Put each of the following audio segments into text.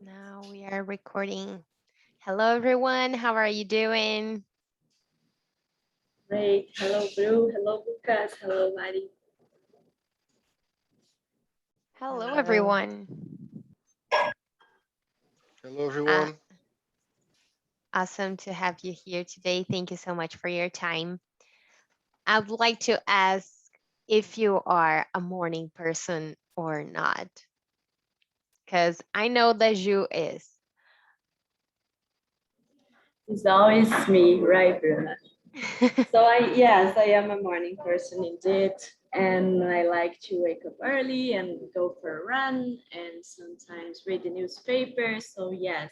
Now we are recording. Hello, everyone. How are you doing? Great. Hello, Bru. Hello, Lucas. Hello, Mari. Hello, Hello. everyone. Hello, Uh, everyone. awesome to have you here today. Thank you so much for your time. I would like to ask if you are a morning person or not, because I know that you is. It's always me, right, Bruna? Yes, I am a morning person indeed. And I like to wake up early and go for a run and sometimes read the newspaper. So, yes,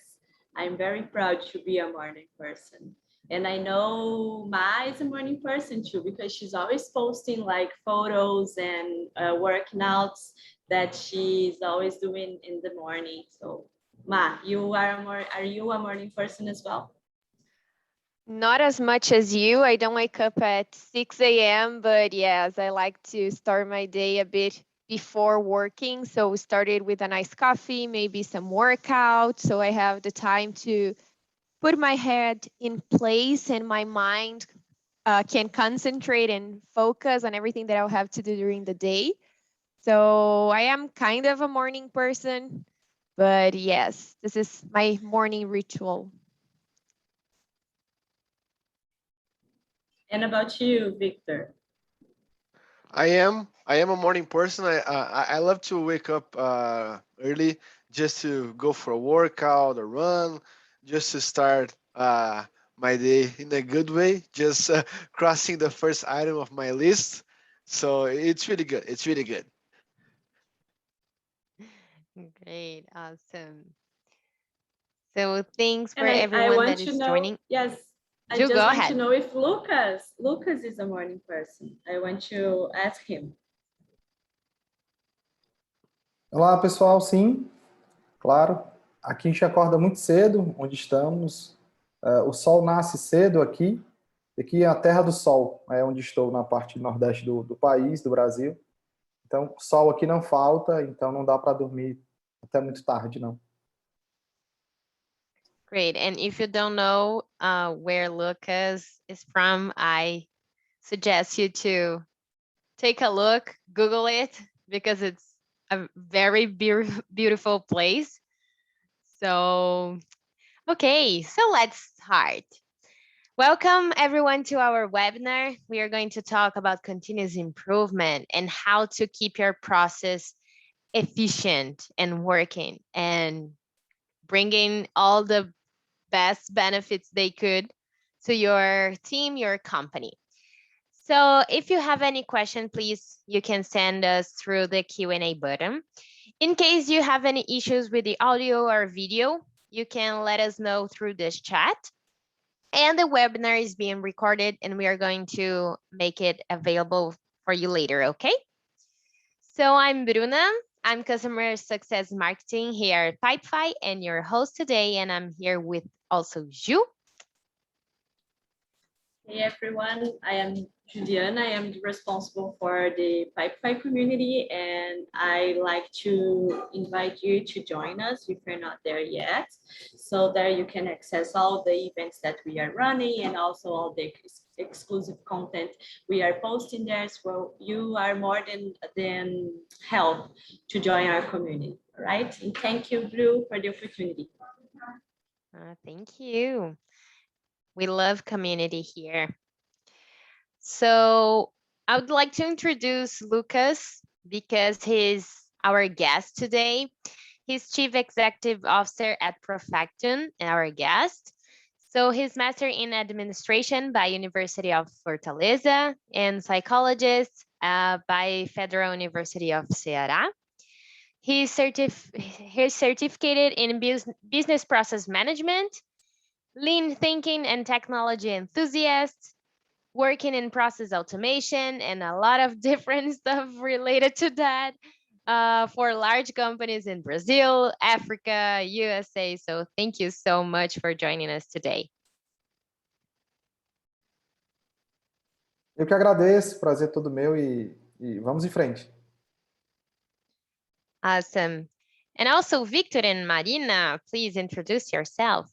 I'm very proud to be a morning person. And I know Ma is a morning person too because she's always posting like photos and working outs that she's always doing in the morning. So, Ma, are you a morning person as well? Not as much as you. I don't wake up at 6 a.m., but yes, I like to start my day a bit before working. So we started with a nice coffee, maybe some workout. So I have the time to put my head in place and my mind can concentrate and focus on everything that I'll have to do during the day. So I am kind of a morning person, but yes, this is my morning ritual. And about you, Victor? I am a morning person. I love to wake up early just to go for a workout or run, just to start my day in a good way, just crossing the first item of my list. So it's really good. It's really good. Great, awesome. So thanks for And I everyone want that to is know, joining. yes, I You just go want to ahead. know if Lucas is a morning person. I want to ask him. Olá, pessoal. Sim, claro. Aqui a gente acorda muito cedo, onde estamos. O sol nasce cedo aqui. Aqui é a terra do sol, é onde estou, na parte nordeste do país, do Brasil. Então, sol aqui não falta, então não dá para dormir até muito tarde, não. Great. And if you don't know where Lucas is from, I suggest you to take a look, Google it, because it's a very beautiful place. So, okay, so let's start. Welcome everyone to our webinar. We are going to talk about continuous improvement and how to keep your process efficient and working and bringing all the best benefits they could to your team, your company. So if you have any question, please, you can send us through the Q&A button. In case you have any issues with the audio or video, you can let us know through this chat. And the webinar is being recorded and we are going to make it available for you later, okay? So I'm Bruna. I'm Customer Success Marketing here at Pipefy and your host today. And I'm here with also Ju. Hey everyone, I am Juliana. I am responsible for the Pipefy community, and I like to invite you to join us if you're not there yet. So there you can access all the events that we are running and also all the exclusive content we are posting there. So you are more than help to join our community. All right, and thank you, Blue, for the opportunity. Thank you. We love community here. So I would like to introduce Lucas because he's our guest today. He's Chief Executive Officer at Profactun and our guest. So he's Master in Administration by University of Fortaleza and Psychologist by Federal University of Ceará. He's certificated in Business Process Management, Lean Thinking and Technology Enthusiast, working in process automation and a lot of different stuff related to that for large companies in Brazil, Africa, USA. So thank you so much for joining us today. Eu que agradeço, prazer todo meu e vamos em frente. Awesome. And also Victor and Marina, please introduce yourself.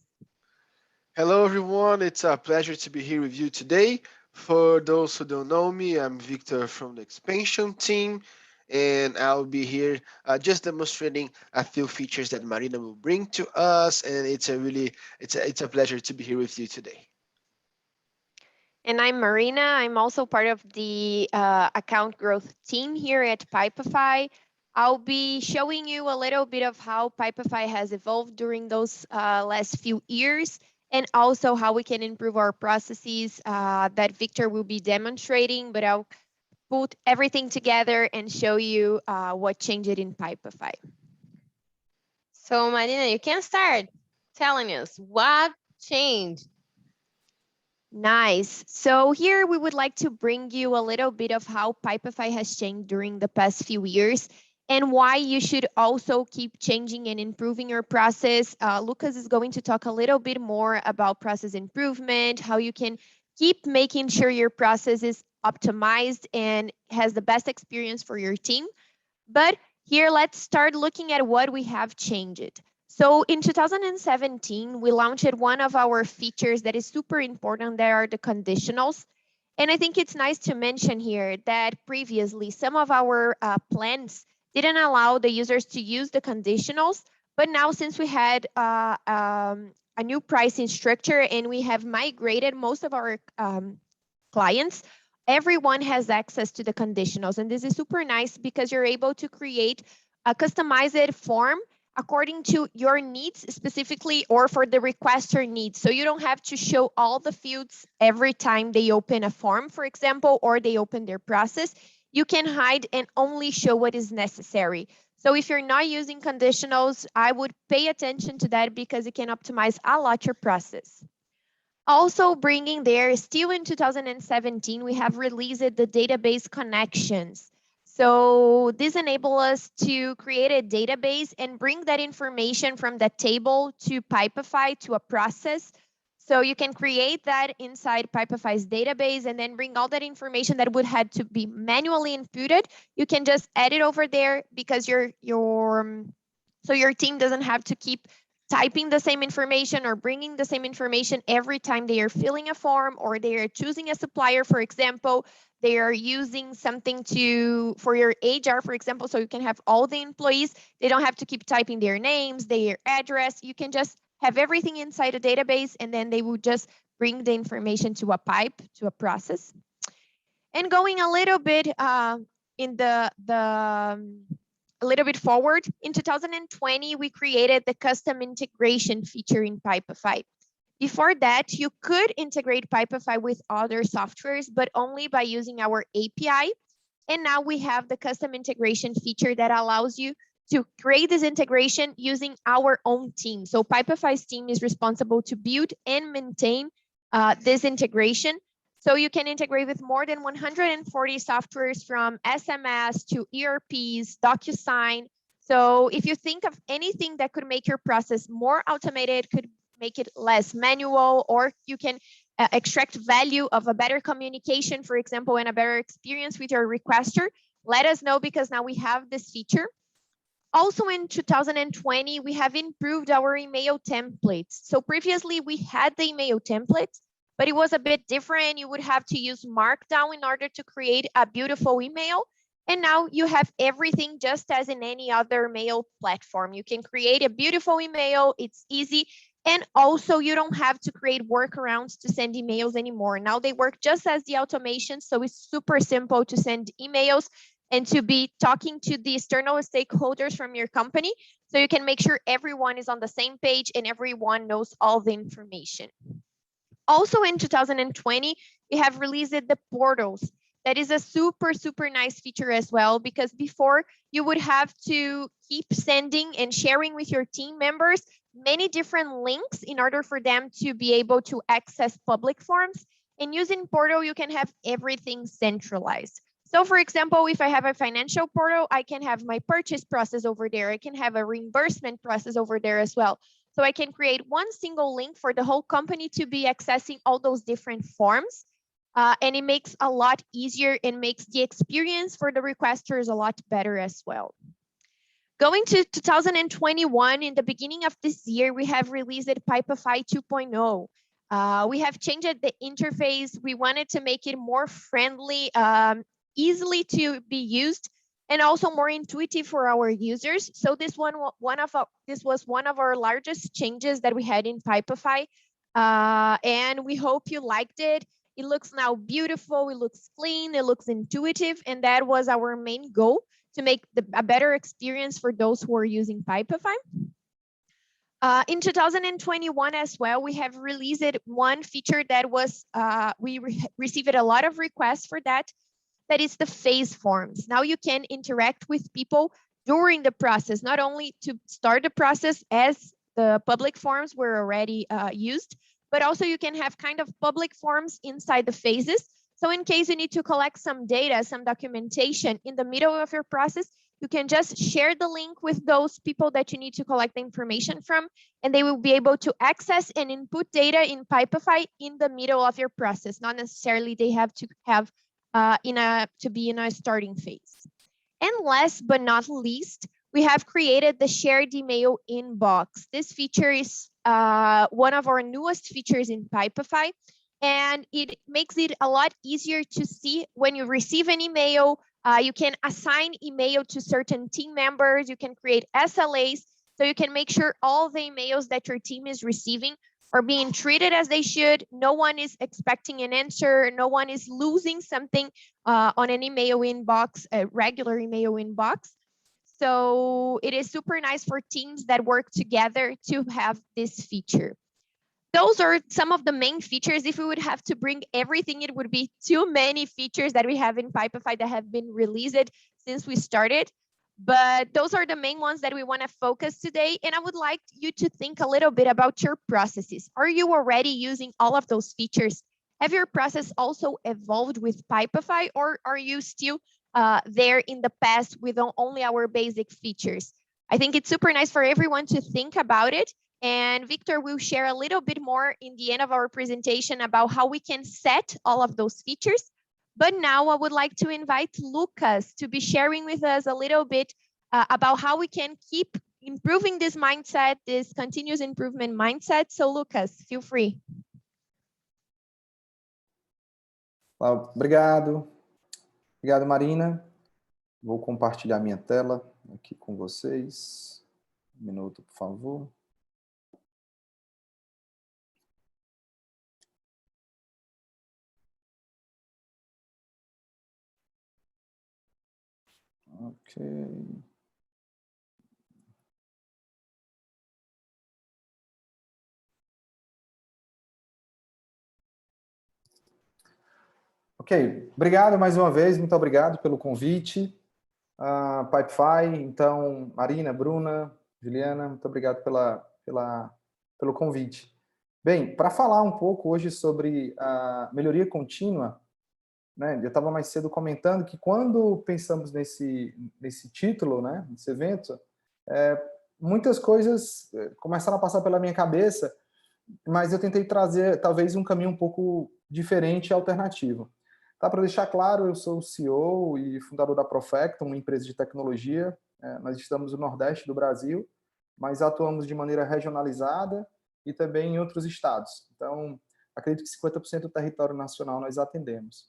Hello, everyone. It's a pleasure to be here with you today. For those who don't know me, I'm Victor from the expansion team, and I'll be here just demonstrating a few features that Marina will bring to us. And it's a pleasure to be here with you today. And I'm Marina. I'm also part of the account growth team here at Pipefy. I'll be showing you a little bit of how Pipefy has evolved during those last few years, and also how we can improve our processes that Victor will be demonstrating, but I'll put everything together and show you what changed in Pipefy. So Marina, you can start telling us what changed. Nice. So here we would like to bring you a little bit of how Pipefy has changed during the past few years and why you should also keep changing and improving your process. Lucas is going to talk a little bit more about process improvement, how you can keep making sure your process is optimized and has the best experience for your team. But here, let's start looking at what we have changed. So in 2017, we launched one of our features that is super important. There are the conditionals. And I think it's nice to mention here that previously some of our plans didn't allow the users to use the conditionals. But now since we had a new pricing structure and we have migrated most of our clients, everyone has access to the conditionals. And this is super nice because you're able to create a customized form according to your needs specifically or for the requester needs. So you don't have to show all the fields every time they open a form, for example, or they open their process. You can hide and only show what is necessary. So if you're not using conditionals, I would pay attention to that because it can optimize a lot your process. Also bringing there, still in 2017, we have released the database connections. So this enables us to create a database and bring that information from the table to Pipefy to a process. So you can create that inside Pipefy's database and then bring all that information that would have to be manually inputted. You can just add it over there because your team doesn't have to keep typing the same information or bringing the same information every time they are filling a form or they are choosing a supplier, for example. They are using something for your HR, for example, so you can have all the employees. They don't have to keep typing their names, their address. You can just have everything inside a database, and then they will just bring the information to a pipe, to a process. And going a little bit a little bit forward, in 2020, we created the custom integration feature in Pipefy. Before that, you could integrate Pipefy with other softwares, but only by using our API. And now we have the custom integration feature that allows you to create this integration using our own team. So Pipefy's team is responsible to build and maintain this integration. So you can integrate with more than 140 softwares from SMS to ERPs, DocuSign. So if you think of anything that could make your process more automated, could make it less manual, or you can extract value of a better communication, for example, and a better experience with your requester, let us know because now we have this feature. Also in 2020, we have improved our email templates. So previously we had the email templates, but it was a bit different. You would have to use Markdown in order to create a beautiful email. And now you have everything just as in any other mail platform. You can create a beautiful email. It's easy. And also you don't have to create workarounds to send emails anymore. Now they work just as the automation. So it's super simple to send emails and to be talking to the external stakeholders from your company. So you can make sure everyone is on the same page and everyone knows all the information. Also in 2020, we have released the portals. That is a super, super nice feature as well, because before you would have to keep sending and sharing with your team members many different links in order for them to be able to access public forms. And using portal, you can have everything centralized. So for example, if I have a financial portal, I can have my purchase process over there. I can have a reimbursement process over there as well. So I can create one single link for the whole company to be accessing all those different forms. And it makes a lot easier and makes the experience for the requesters a lot better as well. Going to 2021, in the beginning of this year, we have released Pipefy 2.0. We have changed the interface. We wanted to make it more friendly, easily to be used, and also more intuitive for our users. So this was one of our largest changes that we had in Pipefy, and we hope you liked it. It looks now beautiful. It looks clean. It looks intuitive, and that was our main goal, to make a better experience for those who are using Pipefy. In 2021 as well, we have released one feature that was, we received a lot of requests for that is the phase forms. Now you can interact with people during the process, not only to start the process as the public forms were already used, but also you can have kind of public forms inside the phases. So in case you need to collect some data, some documentation in the middle of your process, you can just share the link with those people that you need to collect the information from, and they will be able to access and input data in Pipefy in the middle of your process. Not necessarily they have to have to be in a starting phase. And last but not least, we have created the shared email inbox. This feature is one of our newest features in Pipefy, and it makes it a lot easier to see when you receive an email. You can assign email to certain team members. You can create SLAs, so you can make sure all the emails that your team is receiving are being treated as they should. No one is expecting an answer. No one is losing something on an email inbox, a regular email inbox. So it is super nice for teams that work together to have this feature. Those are some of the main features. If we would have to bring everything, it would be too many features that we have in Pipefy that have been released since we started. But those are the main ones that we want to focus today. And I would like you to think a little bit about your processes. Are you already using all of those features? Have your process also evolved with Pipefy, or are you still there in the past with only our basic features? I think it's super nice for everyone to think about it. And Victor will share a little bit more in the end of our presentation about how we can set all of those features. But now I would like to invite Lucas to be sharing with us a little bit about how we can keep improving this mindset, this continuous improvement mindset. So Lucas, feel free. Obrigado. Obrigado, Marina. Vou compartilhar minha tela aqui com vocês. Um minuto, por favor. Ok. Ok, obrigado mais uma vez, muito obrigado pelo convite. Pipefy, então, Marina, Bruna, Juliana, muito obrigado pelo convite. Bem, para falar um pouco hoje sobre a melhoria contínua, né, eu estava mais cedo comentando que quando pensamos nesse título, né, nesse evento, muitas coisas começaram a passar pela minha cabeça, mas eu tentei trazer talvez um caminho um pouco diferente e alternativo. Tá, para deixar claro, eu sou o CEO e fundador da Profecto, uma empresa de tecnologia. Nós estamos no Nordeste do Brasil, mas atuamos de maneira regionalizada e também em outros estados. Então, acredito que 50% do território nacional nós atendemos.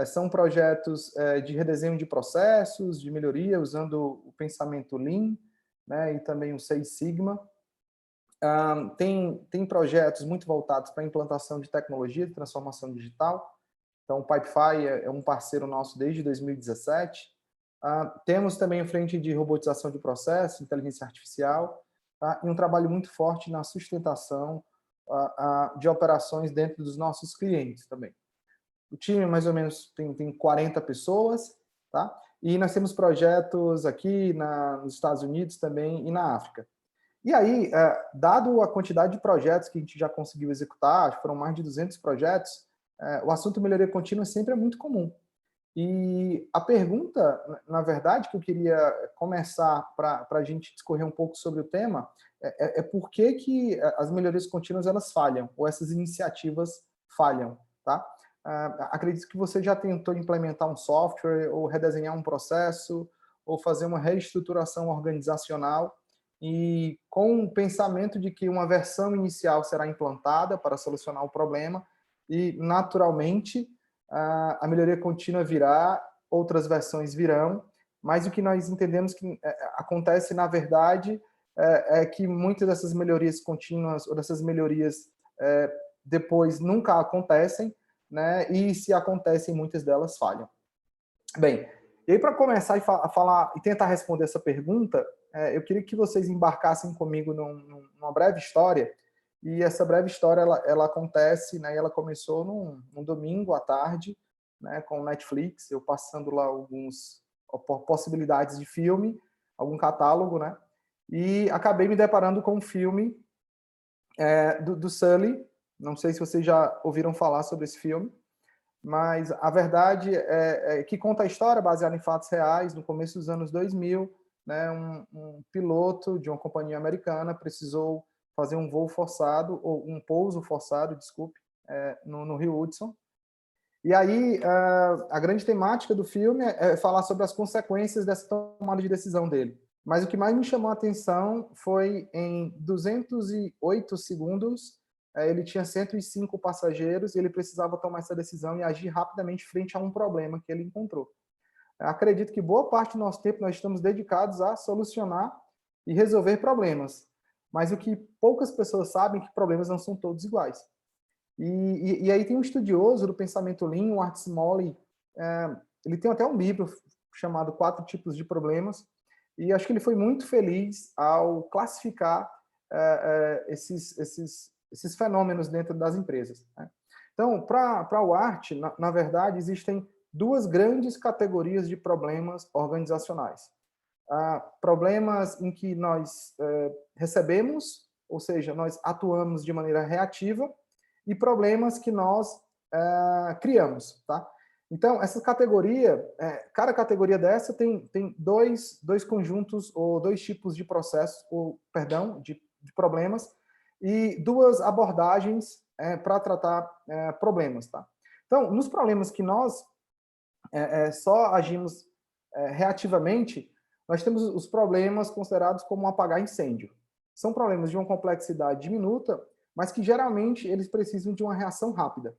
São projetos de redesenho de processos, de melhoria, usando o pensamento Lean, né, e também o Seis Sigma. Tem projetos muito voltados para a implantação de tecnologia de transformação digital. Então, o Pipefy é um parceiro nosso desde 2017. Temos também a frente de robotização de processos, inteligência artificial, tá? E um trabalho muito forte na sustentação de operações dentro dos nossos clientes também. O time, mais ou menos, tem 40 pessoas, tá? E nós temos projetos aqui nos Estados Unidos também e na África. E aí, dado a quantidade de projetos que a gente já conseguiu executar, acho que foram mais de 200 projetos, o assunto melhoria contínua sempre é muito comum. E a pergunta, na verdade, que eu queria começar para a gente discorrer um pouco sobre o tema, é por que as melhorias contínuas elas falham, ou essas iniciativas falham, tá? Acredito que você já tentou implementar um software, ou redesenhar um processo, ou fazer uma reestruturação organizacional, e com o pensamento de que uma versão inicial será implantada para solucionar o problema, e, naturalmente, a melhoria contínua virá, outras versões virão, mas o que nós entendemos que acontece, na verdade, é que muitas dessas melhorias contínuas, ou dessas melhorias depois nunca acontecem, né? E se acontecem, muitas delas falham. Bem, e aí para começar a falar e tentar responder essa pergunta, eu queria que vocês embarcassem comigo numa breve história, e essa breve história ela acontece, né? Ela começou num domingo à tarde, né? Com o Netflix, eu passando lá algumas possibilidades de filme, algum catálogo, né? E acabei me deparando com um filme do Sully. Não sei se vocês já ouviram falar sobre esse filme, mas a verdade é que conta a história baseada em fatos reais. No começo dos anos 2000, né, um piloto de uma companhia americana precisou fazer um voo forçado, ou um pouso forçado, desculpe, no Rio Hudson. E aí, a grande temática do filme é falar sobre as consequências dessa tomada de decisão dele. Mas o que mais me chamou a atenção foi em 208 segundos, ele tinha 105 passageiros e ele precisava tomar essa decisão e agir rapidamente frente a um problema que ele encontrou. Acredito que boa parte do nosso tempo nós estamos dedicados a solucionar e resolver problemas. Mas o que poucas pessoas sabem é que problemas não são todos iguais. E aí tem um estudioso do pensamento Lean, o Sully, ele tem até um livro chamado 4 tipos de problemas, e acho que ele foi muito feliz ao classificar esses fenômenos dentro das empresas, né? Então, para o Art, na verdade, existem 2 grandes categorias de problemas organizacionais. Problemas em que nós recebemos, ou seja, nós atuamos de maneira reativa, e problemas que nós criamos, tá? Então, essa categoria, cada categoria dessa tem dois conjuntos, ou 2 tipos de processos, de problemas, e 2 abordagens para tratar problemas, tá? Então, nos problemas que nós só agimos reativamente, nós temos os problemas considerados como apagar incêndio. São problemas de uma complexidade diminuta, mas que geralmente eles precisam de uma reação rápida.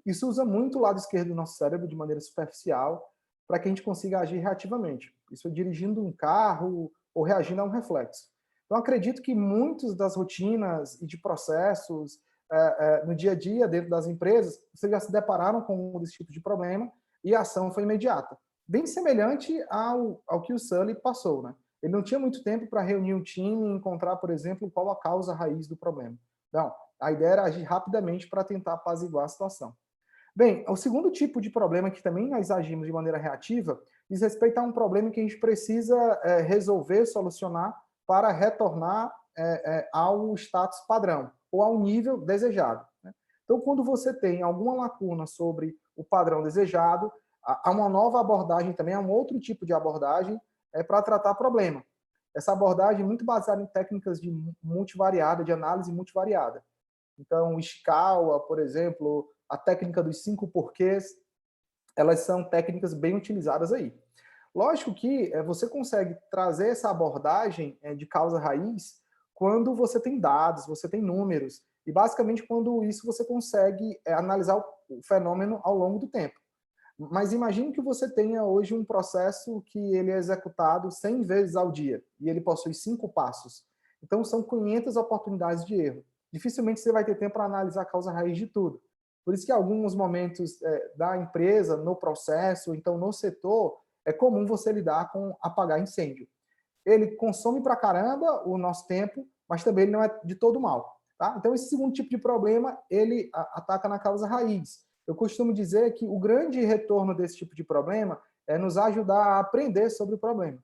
Isso usa muito o lado esquerdo do nosso cérebro de maneira superficial para que a gente consiga agir reativamente. Isso é dirigindo um carro ou reagindo a um reflexo. Então, acredito que muitas das rotinas e de processos no dia a dia, dentro das empresas, vocês já se depararam com esse tipo de problema e a ação foi imediata. Bem semelhante ao que o Sully passou, né? Ele não tinha muito tempo para reunir um time e encontrar, por exemplo, qual a causa raiz do problema. Não, a ideia era agir rapidamente para tentar apaziguar a situação. Bem, o segundo tipo de problema que também nós agimos de maneira reativa diz respeito a um problema que a gente precisa resolver, solucionar para retornar ao status padrão ou ao nível desejado, né? Então, quando você tem alguma lacuna sobre o padrão desejado, há uma nova abordagem também, há um outro tipo de abordagem para tratar problema. Essa abordagem é muito baseada em técnicas de multivariada, de análise multivariada. Então, o Ishikawa, por exemplo, a técnica dos 5 porquês, elas são técnicas bem utilizadas aí. Lógico que você consegue trazer essa abordagem de causa raiz quando você tem dados, você tem números, e basicamente quando isso você consegue analisar o fenômeno ao longo do tempo. Mas imagine que você tenha hoje um processo que ele é executado 100 vezes ao dia e ele possui 5 passos. Então, são 500 oportunidades de erro. Dificilmente você vai ter tempo para analisar a causa raiz de tudo. Por isso que em alguns momentos da empresa, no processo, então no setor, é comum você lidar com apagar incêndio. Ele consome pra caramba o nosso tempo, mas também ele não é de todo mal, tá? Então, esse segundo tipo de problema, ele ataca na causa raiz. Eu costumo dizer que o grande retorno desse tipo de problema é nos ajudar a aprender sobre o problema.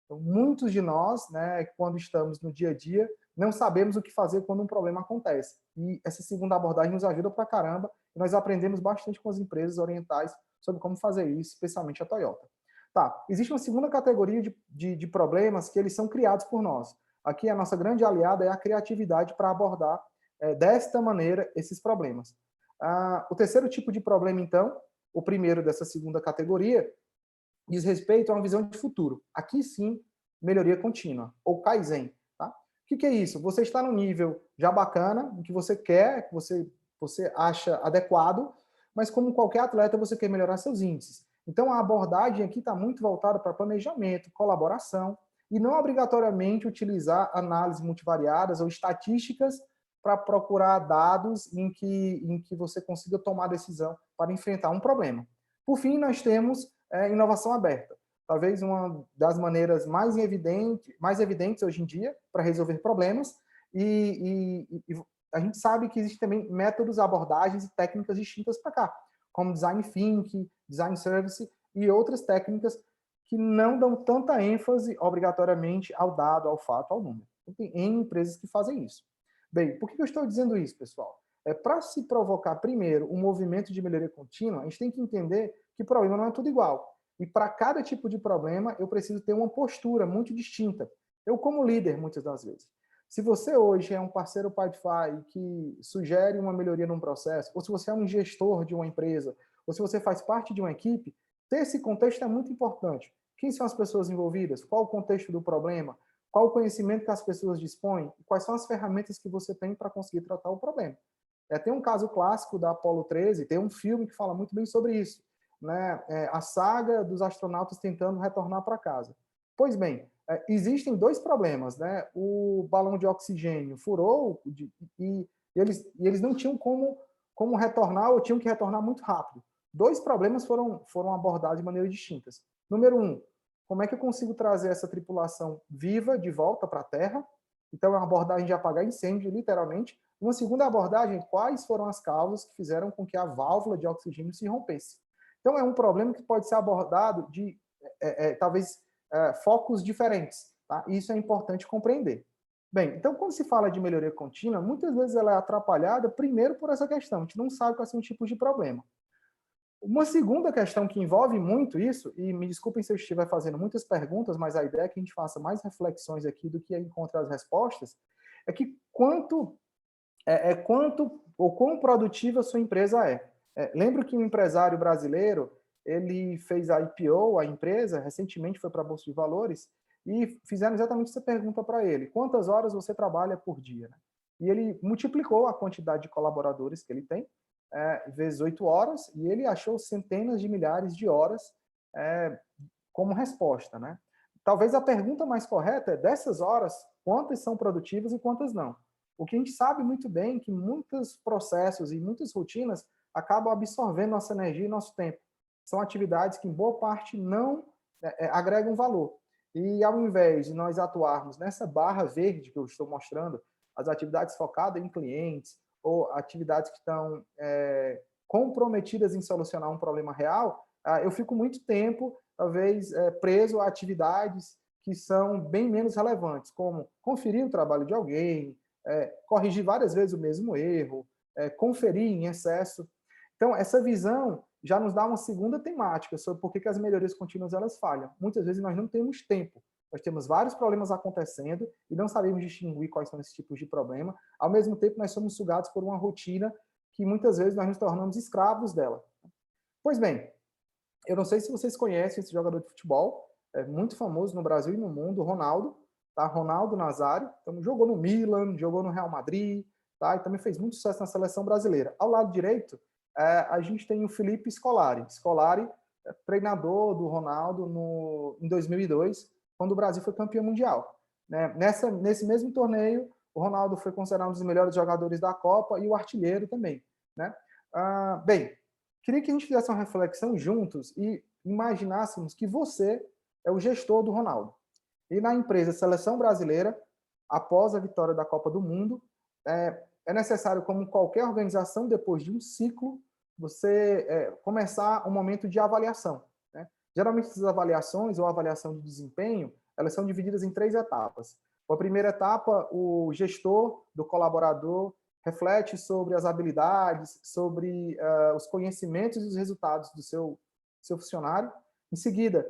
Então, muitos de nós, né, quando estamos no dia a dia, não sabemos o que fazer quando um problema acontece. E essa segunda abordagem nos ajuda pra caramba, e nós aprendemos bastante com as empresas orientais sobre como fazer isso, especialmente a Toyota. Tá, existe uma segunda categoria de problemas que eles são criados por nós. Aqui a nossa grande aliada é a criatividade para abordar desta maneira esses problemas. O terceiro tipo de problema, então, o primeiro dessa segunda categoria, diz respeito a uma visão de futuro. Aqui sim, melhoria contínua, ou Kaizen. Tá? O que é isso? Você está no nível já bacana, que você quer, que você acha adequado, mas como qualquer atleta, você quer melhorar seus índices. Então, a abordagem aqui está muito voltada para planejamento, colaboração, e não obrigatoriamente utilizar análises multivariadas ou estatísticas para procurar dados em que você consiga tomar decisão para enfrentar um problema. Por fim, nós temos inovação aberta. Talvez uma das maneiras mais evidentes hoje em dia para resolver problemas, e a gente sabe que existem também métodos, abordagens e técnicas distintas para cá, como design thinking, design service e outras técnicas que não dão tanta ênfase obrigatoriamente ao dado, ao fato, ao número. Tem N empresas que fazem isso. Bem, por que eu estou dizendo isso, pessoal? Para se provocar, primeiro, um movimento de melhoria contínua, a gente tem que entender que o problema não é tudo igual. E para cada tipo de problema, eu preciso ter uma postura muito distinta. Eu, como líder, muitas das vezes. Se você hoje é um parceiro Pipefy que sugere uma melhoria num processo, ou se você é um gestor de uma empresa, ou se você faz parte de uma equipe, ter esse contexto é muito importante. Quem são as pessoas envolvidas? Qual o contexto do problema? Qual o conhecimento que as pessoas dispõem? Quais são as ferramentas que você tem para conseguir tratar o problema? Tem um caso clássico da Apollo 13, tem um filme que fala muito bem sobre isso, né? A saga dos astronautas tentando retornar para casa. Pois bem, existem dois problemas, né? O balão de oxigênio furou e eles não tinham como retornar, ou tinham que retornar muito rápido. Dois problemas foram abordados de maneiras distintas. Número um, como é que eu consigo trazer essa tripulação viva de volta para a Terra? Então, é uma abordagem de apagar incêndio, literalmente. Uma segunda abordagem, quais foram as causas que fizeram com que a válvula de oxigênio se rompesse? Então, é um problema que pode ser abordado de, talvez, focos diferentes. Tá? Isso é importante compreender. Bem, então, quando se fala de melhoria contínua, muitas vezes ela é atrapalhada, primeiro, por essa questão. A gente não sabe quais são os tipos de problema. Uma segunda questão que envolve muito isso, e me desculpem se eu estiver fazendo muitas perguntas, mas a ideia é que a gente faça mais reflexões aqui do que encontrar as respostas, é que quanto ou quão produtiva a sua empresa é. Lembro que um empresário brasileiro, ele fez a IPO, a empresa, recentemente foi para a Bolsa de Valores, e fizeram exatamente essa pergunta para ele: quantas horas você trabalha por dia? E ele multiplicou a quantidade de colaboradores que ele tem, vezes 8 horas, e ele achou centenas de milhares de horas como resposta, né? Talvez a pergunta mais correta é: dessas horas, quantas são produtivas e quantas não? O que a gente sabe muito bem é que muitos processos e muitas rotinas acabam absorvendo nossa energia e nosso tempo. São atividades que, em boa parte, não agregam valor. E, ao invés de nós atuarmos nessa barra verde que eu estou mostrando, as atividades focadas em clientes, ou atividades que estão comprometidas em solucionar um problema real, eu fico muito tempo, talvez, preso a atividades que são bem menos relevantes, como conferir o trabalho de alguém, corrigir várias vezes o mesmo erro, conferir em excesso. Então, essa visão já nos dá uma segunda temática sobre por que as melhorias contínuas elas falham. Muitas vezes nós não temos tempo. Nós temos vários problemas acontecendo e não sabemos distinguir quais são esses tipos de problema. Ao mesmo tempo, nós somos sugados por uma rotina que muitas vezes nós nos tornamos escravos dela. Pois bem, eu não sei se vocês conhecem esse jogador de futebol, muito famoso no Brasil e no mundo, o Ronaldo, tá? Ronaldo Nazário. Então, jogou no Milan, jogou no Real Madrid, tá? E também fez muito sucesso na seleção brasileira. Ao lado direito, a gente tem o Felipe Scolari. Scolari, treinador do Ronaldo em 2002, quando o Brasil foi campeão mundial. Né? Nesse mesmo torneio, o Ronaldo foi considerado um dos melhores jogadores da Copa e o artilheiro também. Né? Bem, queria que a gente fizesse uma reflexão juntos e imaginássemos que você é o gestor do Ronaldo. E na empresa Seleção Brasileira, após a vitória da Copa do Mundo, é necessário, como qualquer organização, depois de um ciclo, você começar um momento de avaliação. Né? Geralmente, essas avaliações ou avaliação de desempenho, elas são divididas em 3 etapas. A primeira etapa, o gestor do colaborador reflete sobre as habilidades, sobre os conhecimentos e os resultados do seu funcionário. Em seguida,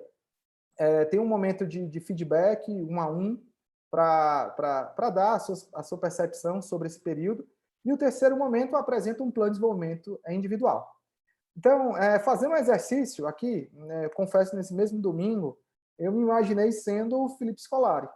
tem um momento de feedback 1 a 1 para dar a sua percepção sobre esse período. E o terceiro momento apresenta um plano de desenvolvimento individual. Então, fazendo um exercício aqui, né, confesso, nesse mesmo domingo, eu me imaginei sendo o Felipe Scolari.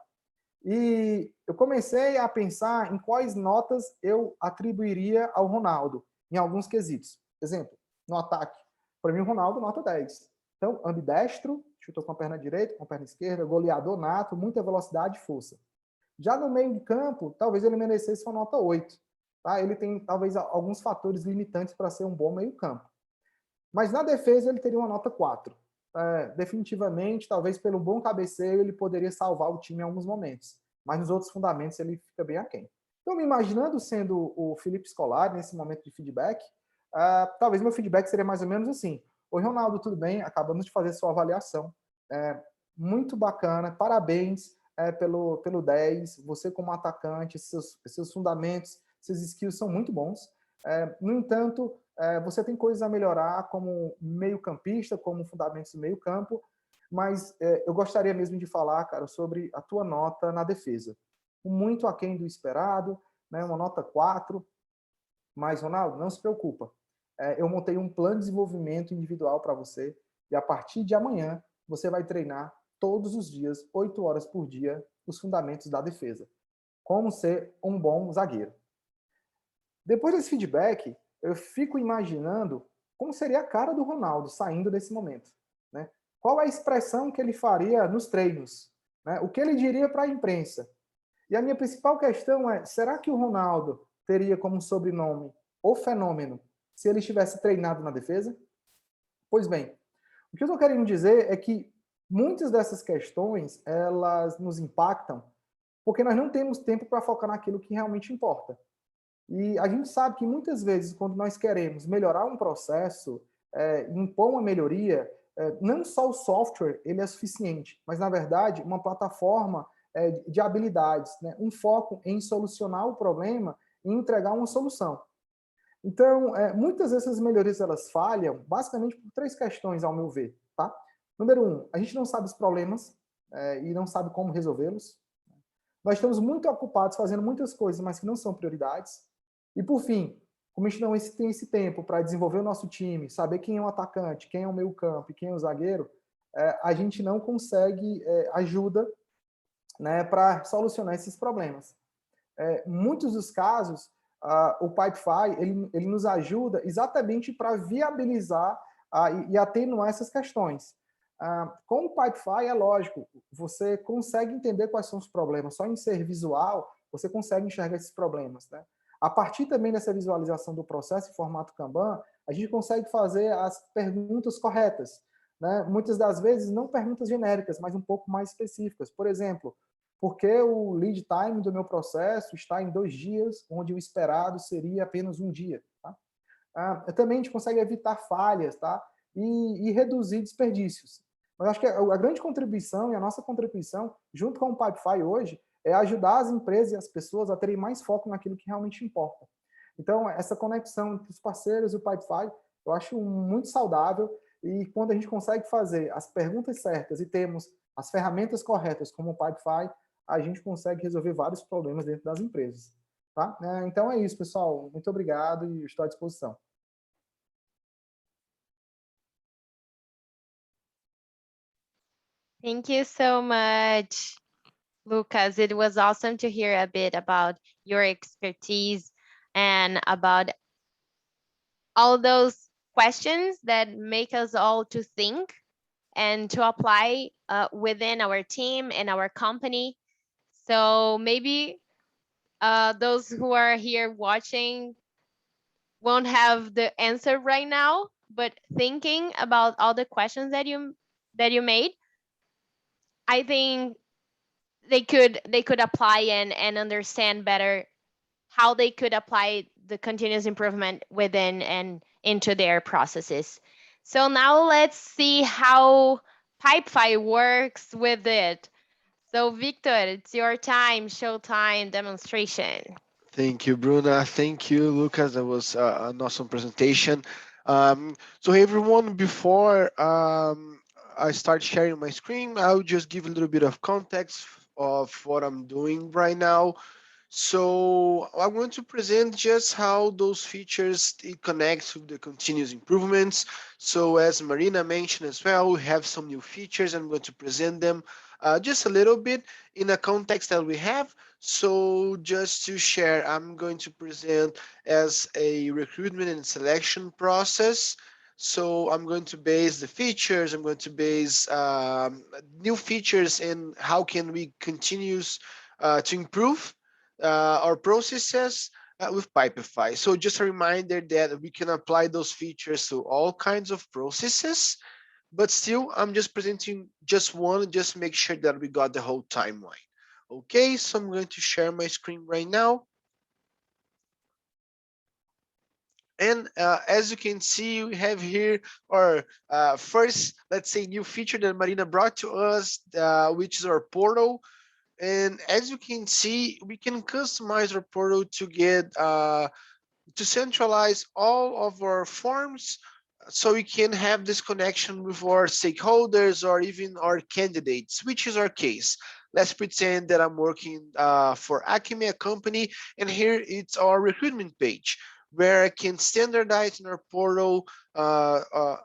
E eu comecei a pensar em quais notas eu atribuiria ao Ronaldo, em alguns quesitos. Exemplo, no ataque. Para mim, o Ronaldo, nota 10. Então, ambidestro, chutou com a perna direita, com a perna esquerda, goleador nato, muita velocidade e força. Já no meio de campo, talvez ele merecesse uma nota 8. Tá? Ele tem, talvez, alguns fatores limitantes para ser um bom meio campo. Mas na defesa ele teria uma nota 4. Definitivamente, talvez pelo bom cabeceio, ele poderia salvar o time em alguns momentos. Mas nos outros fundamentos ele fica bem aquém. Então, me imaginando sendo o Felipe Scolari nesse momento de feedback, talvez meu feedback seria mais ou menos assim. Oi, Ronaldo, tudo bem? Acabamos de fazer sua avaliação. Muito bacana, parabéns pelo 10. Você como atacante, seus fundamentos, seus skills são muito bons. No entanto, você tem coisas a melhorar como meio-campista, como fundamentos do meio-campo, mas eu gostaria mesmo de falar, cara, sobre a tua nota na defesa. Muito aquém do esperado, né, uma nota 4, mas, Ronaldo, não se preocupa. Eu montei um plano de desenvolvimento individual para você e a partir de amanhã você vai treinar todos os dias, 8 horas por dia, os fundamentos da defesa. Como ser um bom zagueiro. Depois desse feedback, eu fico imaginando como seria a cara do Ronaldo saindo desse momento. Né? Qual a expressão que ele faria nos treinos? Né? O que ele diria para a imprensa? E a minha principal questão é, será que o Ronaldo teria como sobrenome o fenômeno se ele estivesse treinado na defesa? Pois bem, o que eu estou querendo dizer é que muitas dessas questões, elas nos impactam porque nós não temos tempo para focar naquilo que realmente importa. E a gente sabe que muitas vezes, quando nós queremos melhorar um processo, impor uma melhoria, não só o software ele é suficiente, mas, na verdade, uma plataforma de habilidades, né? Um foco em solucionar o problema e entregar uma solução. Então, muitas dessas melhorias elas falham basicamente por 3 questões, ao meu ver. Tá? Número 1, a gente não sabe os problemas e não sabe como resolvê-los. Nós estamos muito ocupados fazendo muitas coisas, mas que não são prioridades. E, por fim, como a gente não tem esse tempo para desenvolver o nosso time, saber quem é o atacante, quem é o meio-campo e quem é o zagueiro, a gente não consegue ajuda, né, para solucionar esses problemas. Muitos dos casos, o Pipefy ele nos ajuda exatamente para viabilizar e atenuar essas questões. Com o Pipefy, é lógico, você consegue entender quais são os problemas. Só em ser visual, você consegue enxergar esses problemas. Né? A partir também dessa visualização do processo em formato Kanban, a gente consegue fazer as perguntas corretas. Né? Muitas das vezes, não perguntas genéricas, mas um pouco mais específicas. Por exemplo, por que o lead time do meu processo está em 2 dias, onde o esperado seria apenas 1 dia? Tá? Também a gente consegue evitar falhas, tá? E reduzir desperdícios. Mas acho que a grande contribuição e a nossa contribuição, junto com o Pipefy hoje, é ajudar as empresas e as pessoas a terem mais foco naquilo que realmente importa. Então, essa conexão entre os parceiros e o Pipefy, eu acho muito saudável, e quando a gente consegue fazer as perguntas certas e temos as ferramentas corretas, como o Pipefy, a gente consegue resolver vários problemas dentro das empresas. Tá? Então é isso, pessoal. Muito obrigado e estou à disposição. Thank you so much, Lucas. It was awesome to hear a bit about your expertise and about all those questions that make us all to think and to apply within our team and our company. So maybe those who are here watching won't have the answer right now, but thinking about all the questions that you made, I think they could apply and understand better how they could apply the continuous improvement within and into their processes. So now let's see how Pipefy works with it. So Victor, it's your time, showtime demonstration. Thank you, Bruna. Thank you, Lucas. That was an awesome presentation. So hey, everyone, before I start sharing my screen, I'll just give a little bit of context of what I'm doing right now. So I'm going to present just how those features it connects with the continuous improvements. So as Marina mentioned as well, we have some new features. I'm going to present them just a little bit in a context that we have. So just to share, I'm going to present as a recruitment and selection process. So I'm going to base the features. I'm going to base new features and how can we continue to improve our processes with Pipefy. So just a reminder that we can apply those features to all kinds of processes, but still I'm just presenting just one, just make sure that we got the whole timeline. Okay, so I'm going to share my screen right now. And as you can see, we have here our first, let's say, new feature that Marina brought to us, which is our portal. And as you can see, we can customize our portal to get to centralize all of our forms so we can have this connection with our stakeholders or even our candidates, which is our case. Let's pretend that I'm working for Acme, a company, and here it's our recruitment page where I can standardize in our portal a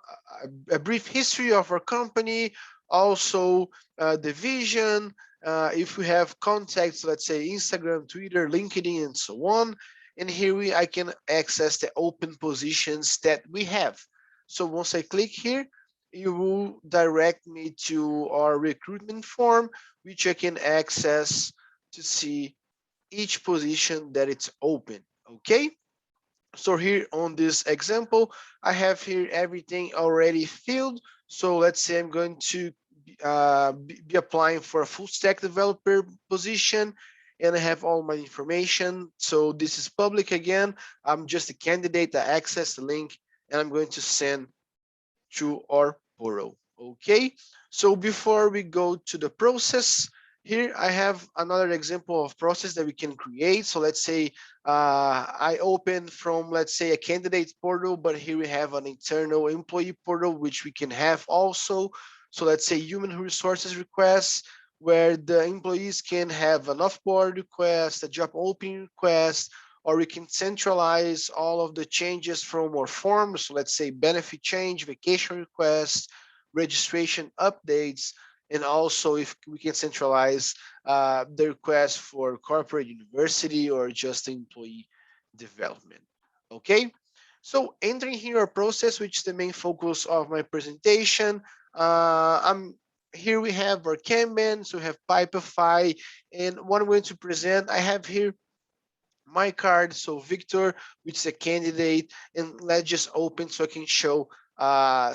brief history of our company, also the vision, if we have contacts, let's say Instagram, Twitter, LinkedIn, and so on. And here I can access the open positions that we have. So once I click here, it will direct me to our recruitment form, which I can access to see each position that it's open. Okay. So here on this example, I have here everything already filled. So let's say I'm going to be applying for a full stack developer position and I have all my information. So this is public again. I'm just a candidate. I access the link and I'm going to send to our portal. Okay, so before we go to the process, here I have another example of process that we can create. So let's say I open from, let's say, a candidate portal, but here we have an internal employee portal, which we can have also. So let's say human resources requests, where the employees can have an offboard request, a job opening request, or we can centralize all of the changes from our forms. So let's say benefit change, vacation requests, registration updates, and also if we can centralize the request for corporate university or just employee development. Okay, so entering here our process, which is the main focus of my presentation. I'm here we have our Kanban, so we have Pipefy, and what I'm going to present, I have here my card. So Victor, which is a candidate, and let's just open so I can show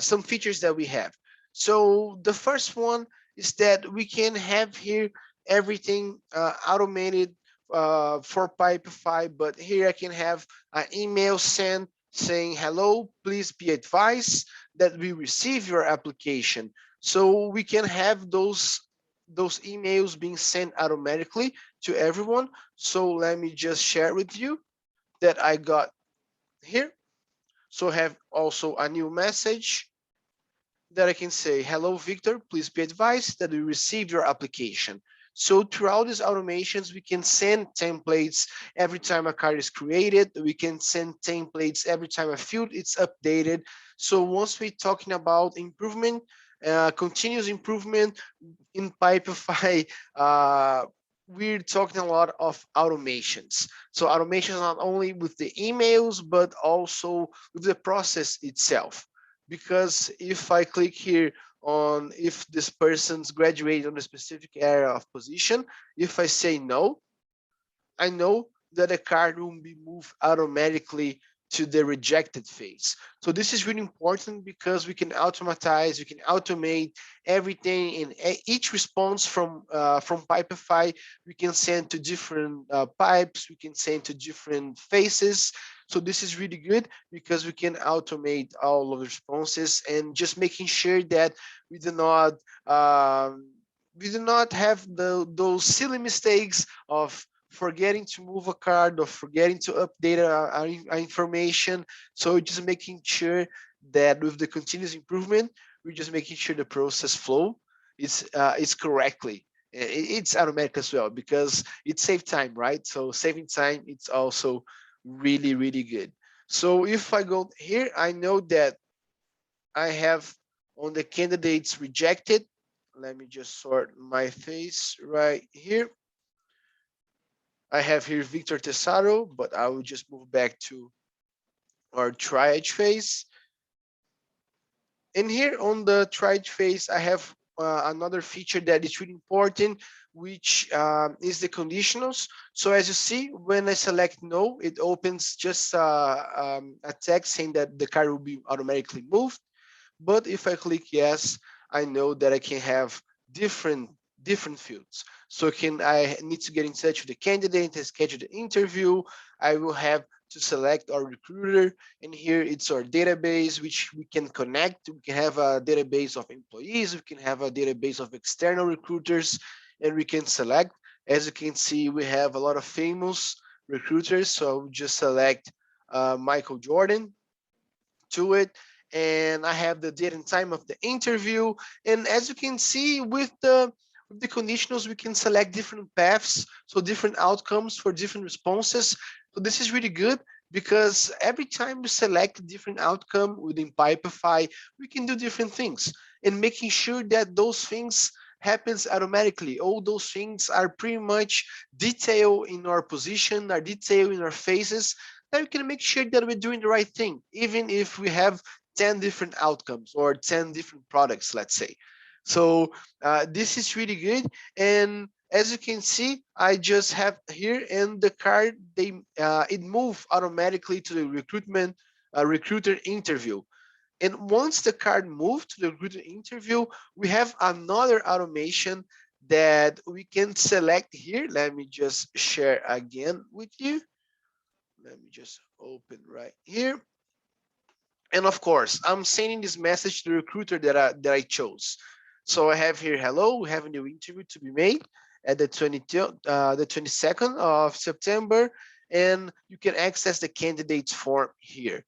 some features that we have. So the first one is that we can have here everything automated for Pipefy, but here I can have an email sent saying, hello, please be advised that we receive your application. So we can have those emails being sent automatically to everyone. So let me just share with you that I got here. So I have also a new message that I can say, hello, Victor, please be advised that we received your application. So throughout these automations, we can send templates every time a card is created. We can send templates every time a field is updated. So once we're talking about improvement, continuous improvement in Pipefy, we're talking a lot of automations. So automations not only with the emails, but also with the process itself. Because if I click here on if this person's graduated on a specific area of position, if I say no, I know that a card will be moved automatically to the rejected phase. So this is really important because we can automatize, we can automate everything in each response from Pipefy. We can send to different pipes, we can send to different faces. So this is really good because we can automate all of the responses and just making sure that we do not have those silly mistakes of forgetting to move a card or forgetting to update our information. So just making sure that with the continuous improvement, we're just making sure the process flow is correctly. It's automatic as well because it saves time, right? So saving time, it's also really, really good. So if I go here, I know that I have on the candidates rejected. Let me just sort my face right here. I have here Victor Tesaro, but I will just move back to our triage phase. And here on the triage phase, I have another feature that is really important, which is the conditionals. So as you see, when I select no, it opens just a text saying that the car will be automatically moved. But if I click yes, I know that I can have different different fields. So can I need to get in touch with the candidate and schedule the interview. I will have to select our recruiter, and here it's our database which we can connect. We can have a database of employees, we can have a database of external recruiters, and we can select. As you can see, we have a lot of famous recruiters, so I'll just select Michael Jordan to it, and I have the date and time of the interview. And as you can see with the conditionals, we can select different paths, so different outcomes for different responses. So this is really good because every time we select a different outcome within Pipefy, we can do different things and making sure that those things happens automatically. All those things are pretty much detailed in our position, are detailed in our phases, that we can make sure that we're doing the right thing, even if we have 10 different outcomes or 10 different products, let's say. So this is really good. And as you can see, I just have here in the card, it moved automatically to the recruiter interview. And once the card moved to the recruiter interview, we have another automation that we can select here. Let me just share again with you. Let me just open right here. And of course, I'm sending this message to the recruiter that I chose. So I have here, hello, we have a new interview to be made at the 22nd of September, and you can access the candidates form here.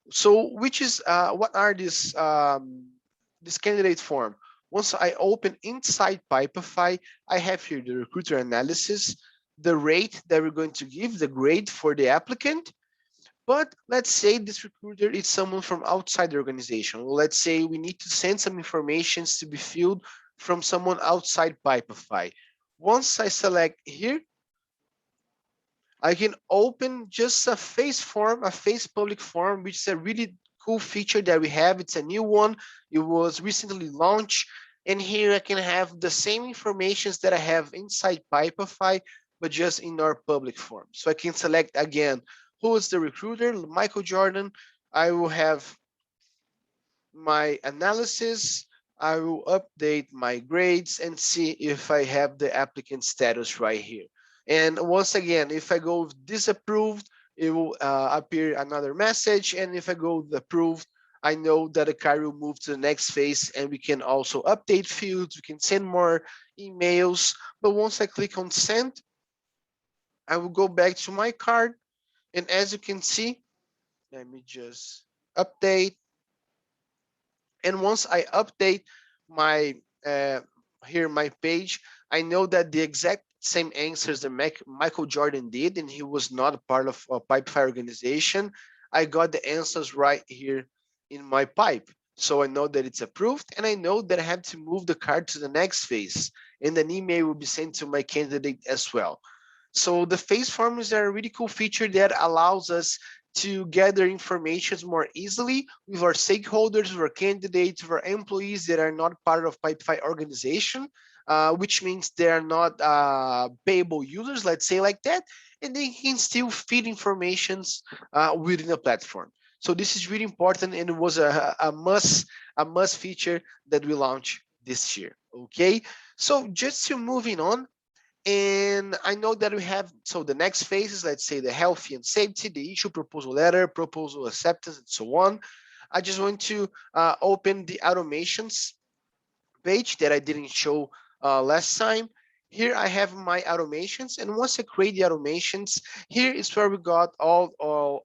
So which is, what are this candidate form? Once I open inside Pipefy, I have here the recruiter analysis, the rate that we're going to give, the grade for the applicant. But let's say this recruiter is someone from outside the organization. Let's say we need to send some informations to be filled from someone outside Pipefy. Once I select here, I can open just a face form, a face public form, which is a really cool feature that we have. It's a new one. It was recently launched. And here I can have the same informations that I have inside Pipefy, but just in our public form. So I can select again, who is the recruiter, Michael Jordan. I will have my analysis. I will update my grades and see if I have the applicant status right here. And once again, if I go with disapproved, it will appear another message. And if I go with approved, I know that the car will move to the next phase, and we can also update fields. We can send more emails. But once I click on send, I will go back to my card. And as you can see, let me just update. And once I update my here my page, I know that the exact same answers that Michael Jordan did, and he was not a part of a Pipefy organization. I got the answers right here in my pipe. So I know that it's approved, and I know that I have to move the card to the next phase, and an email will be sent to my candidate as well. So the phase forms are a really cool feature that allows us to gather information more easily with our stakeholders, with our candidates, with our employees that are not part of Pipefy organization, which means they are not payable users, let's say like that, and they can still feed informations within the platform. So this is really important, and it was a must feature that we launched this year. Okay, so just to moving on, and I know that we have, so the next phase is, let's say, the healthy and safety, the issue proposal letter, proposal acceptance, and so on. I just want to open the automations page that I didn't show last time. Here I have my automations, and once I create the automations, here is where we got all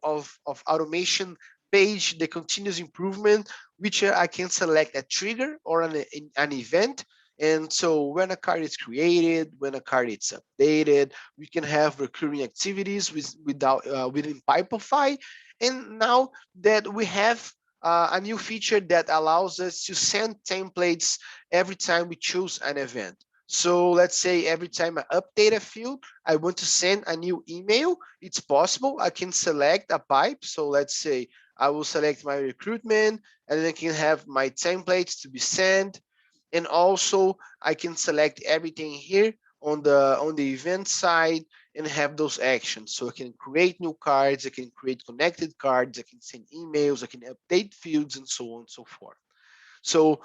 of automation page, the continuous improvement, which I can select a trigger or an event. And so when a card is created, when a card is updated, we can have recurring activities within Pipefy. And now that we have a new feature that allows us to send templates every time we choose an event. So let's say every time I update a field, I want to send a new email. It's possible. I can select a pipe. So let's say I will select my recruitment, and then I can have my templates to be sent. And also I can select everything here on the event side and have those actions. So I can create new cards, I can create connected cards, I can send emails, I can update fields, and so on and so forth. So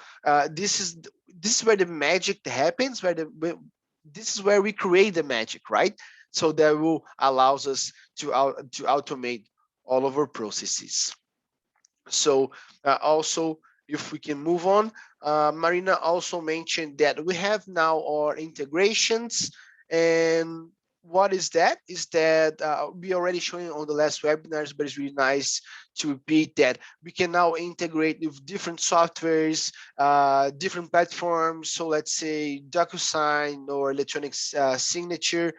this is where the magic happens, this is where we create the magic, right? So that will allows us to automate all of our processes. So also, if we can move on, Marina also mentioned that we have now our integrations. And what is that? Is that we already showing on the last webinars, but it's really nice to repeat that we can now integrate with different softwares, different platforms. So let's say DocuSign or electronic signature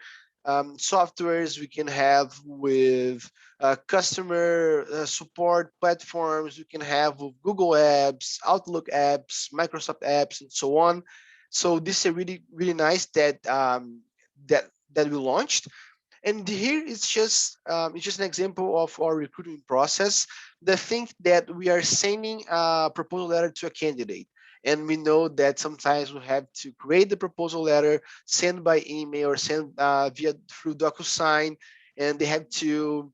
softwares we can have with customer support platforms we can have with Google Apps, Outlook apps, Microsoft apps, and so on. So this is really nice that that we launched. And here it's just an example of our recruiting process. The thing that we are sending a proposal letter to a candidate, and we know that sometimes we have to create the proposal letter, send by email or send via through DocuSign, and they have to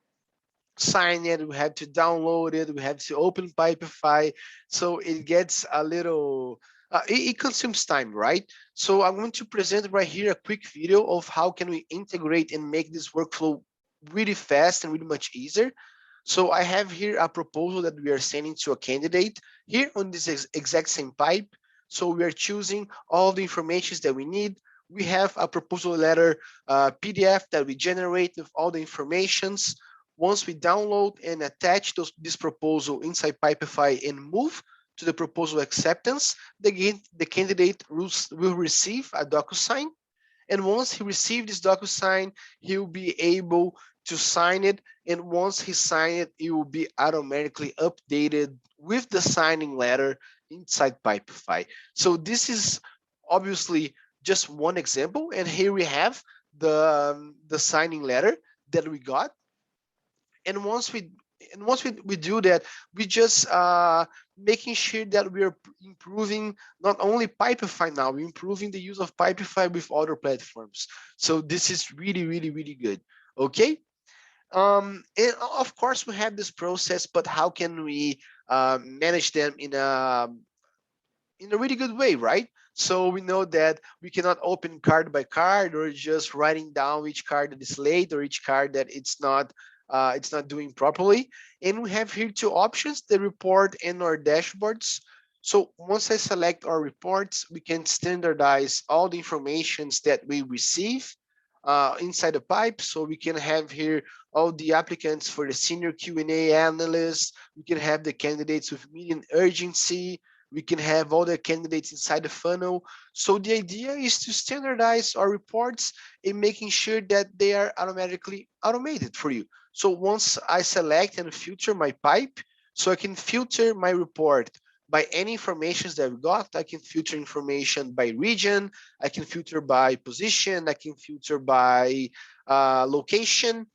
sign it, we have to download it, we have to open Pipefy. So it gets a little, it consumes time, right? So I'm going to present right here a quick video of how can we integrate and make this workflow really fast and really much easier. So I have here a proposal that we are sending to a candidate here on this exact same pipe. So we are choosing all the informations that we need. We have a proposal letter PDF that we generate with all the informations. Once we download and attach this proposal inside Pipefy and move to the proposal acceptance, the candidate will receive a DocuSign. And once he receives this DocuSign, he will be able to sign it. And once he signs it, it will be automatically updated with the signing letter inside Pipefy. So this is obviously just one example. And here we have the signing letter that we got. And once we do that, we just making sure that we are improving not only Pipefy now, we're improving the use of Pipefy with other platforms. So this is really good. Okay. And of course we have this process, but how can we manage them in a really good way, right? So we know that we cannot open card by card or just writing down each card that is late or each card that it's not doing properly. And we have here two options: the report and our dashboards. So once I select our reports, we can standardize all the informations that we receive inside the pipe. So we can have here all the applicants for the senior Q&A analyst. We can have the candidates with medium urgency. We can have all the candidates inside the funnel. So the idea is to standardize our reports and making sure that they are automatically automated for you. So once I select and filter my pipe, so I can filter my report by any informations that we got. I can filter information by region, I can filter by position, I can filter by location.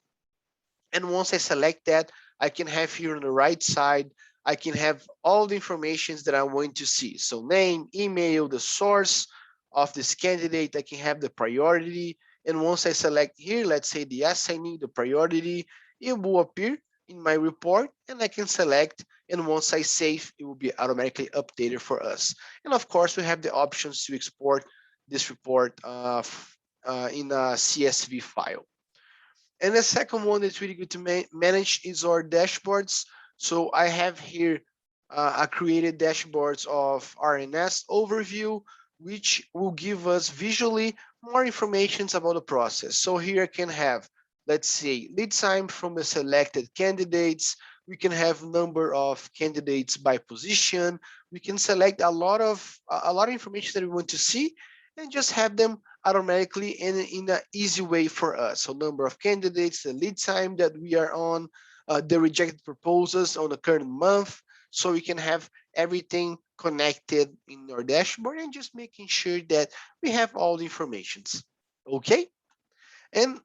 And once I select that, I can have here on the right side, I can have all the informations that I want to see. So name, email, the source of this candidate, I can have the priority. And once I select here, let's say the assignee, the priority, it will appear in my report and I can select. And once I save, it will be automatically updated for us. And of course, we have the options to export this report in a CSV file. And the second one that's really good to manage is our dashboards. So I have here I created dashboards of RNS overview, which will give us visually more information about the process. So here I can have, let's say, lead time from the selected candidates. We can have number of candidates by position. We can select a lot of information that we want to see and just have them automatically in an easy way for us. So number of candidates, the lead time that we are on, the rejected proposals on the current month. So we can have everything connected in our dashboard and just making sure that we have all the informations. Okay. And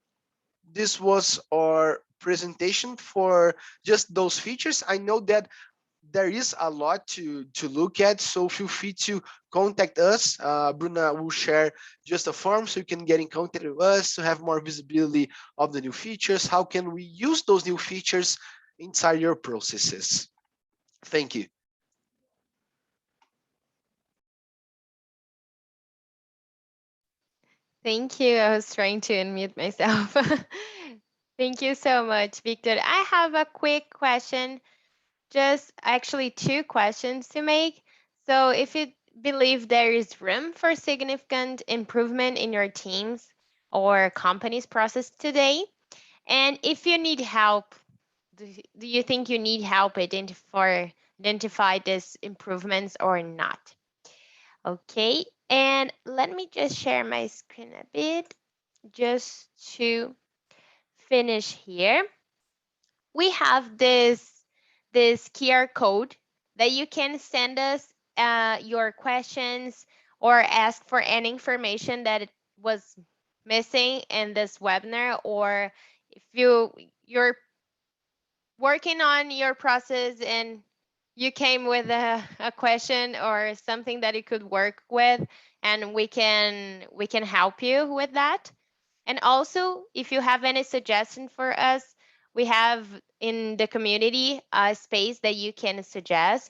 this was our presentation for just those features. I know that there is a lot to look at, so feel free to contact us. Bruna will share just a form so you can get in contact with us to have more visibility of the new features. How can we use those new features inside your processes? Thank you. Thank you. I was trying to unmute myself. Thank you so much, Victor. I have a quick question, just actually two questions to make. So if you believe there is room for significant improvement in your teams or company's process today, and if you need help, do you think you need help identify these improvements or not? Okay, and let me just share my screen a bit just to finish here. We have this QR code that you can send us your questions or ask for any information that was missing in this webinar, or if you're working on your process and you came with a question or something that you could work with, and we can help you with that. And also, if you have any suggestion for us, we have in the community a space that you can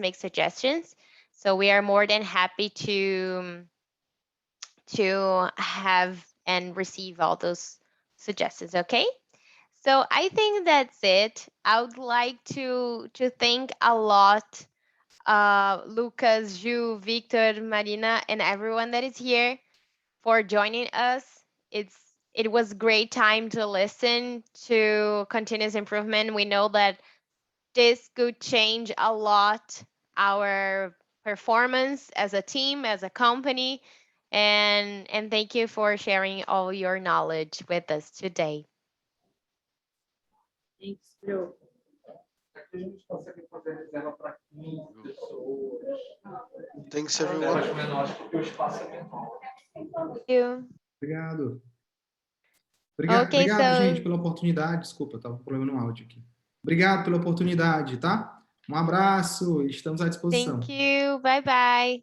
make suggestions. So we are more than happy to have and receive all those suggestions. Okay. So I think that's it. I would like to thank a lot, Lucas, Ju, Victor, Marina, and everyone that is here for joining us. It was great time to listen to continuous improvement. We know that this could change a lot our performance as a team, as a company, and thank you for sharing all your knowledge with us today. Thanks, Bru. Thanks, everyone. Thank you. Obrigado. Okay, Obrigado, so- gente, pela oportunidade. Desculpa, estava com problema no áudio aqui. Obrigado pela oportunidade, tá? Um abraço, estamos à disposição. Thank you. Bye bye.